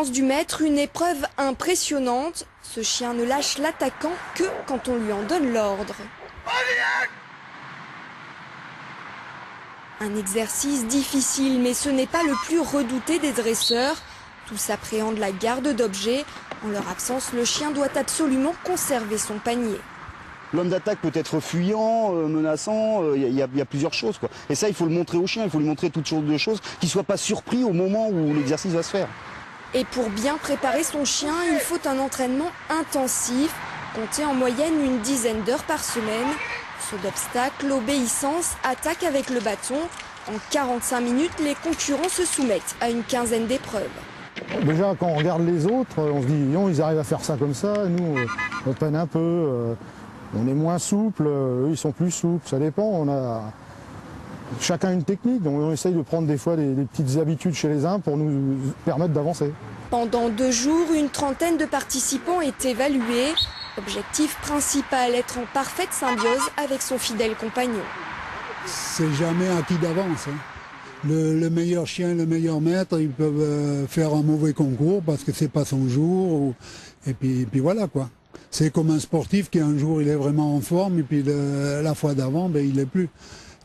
Du maître, une épreuve impressionnante. Ce chien ne lâche l'attaquant que quand on lui en donne l'ordre. Un exercice difficile, mais ce n'est pas le plus redouté des dresseurs. Tous appréhendent la garde d'objets. En leur absence, le chien doit absolument conserver son panier. L'homme d'attaque peut être fuyant, menaçant, il y a plusieurs choses, quoi. Et ça, il faut le montrer au chien, il faut lui montrer toutes sortes de choses, qu'il ne soit pas surpris au moment où l'exercice va se faire. Et pour bien préparer son chien, il faut un entraînement intensif, compter en moyenne une dizaine d'heures par semaine. Saut d'obstacles, obéissance, attaque avec le bâton. En 45 minutes, les concurrents se soumettent à une quinzaine d'épreuves. Déjà, quand on regarde les autres, on se dit, non, ils arrivent à faire ça comme ça. Nous, on peine un peu, on est moins souple, eux, ils sont plus souples. Ça dépend, on a chacun une technique. Donc on essaye de prendre des fois des petites habitudes chez les uns pour nous permettre d'avancer. Pendant 2 jours, une trentaine de participants est évaluée. Objectif principal, être en parfaite symbiose avec son fidèle compagnon. C'est jamais acquis d'avance. Le meilleur chien, le meilleur maître, ils peuvent faire un mauvais concours parce que c'est pas son jour. Et puis voilà quoi. C'est comme un sportif qui un jour il est vraiment en forme et puis la fois d'avant ben, il l'est plus.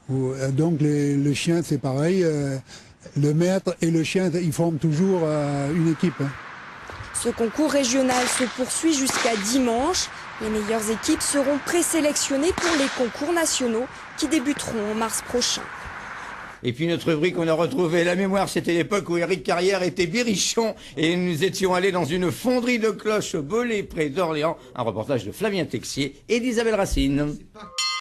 Donc le chien c'est pareil. Le maître et le chien ils forment toujours une équipe. Ce concours régional se poursuit jusqu'à dimanche. Les meilleures équipes seront présélectionnées pour les concours nationaux qui débuteront en mars prochain. Et puis notre rubrique, on a retrouvé la mémoire, c'était l'époque où Éric Carrière était Bibichon et nous étions allés dans une fonderie de cloches au Belay près d'Orléans. Un reportage de Flavien Texier et d'Isabelle Racine.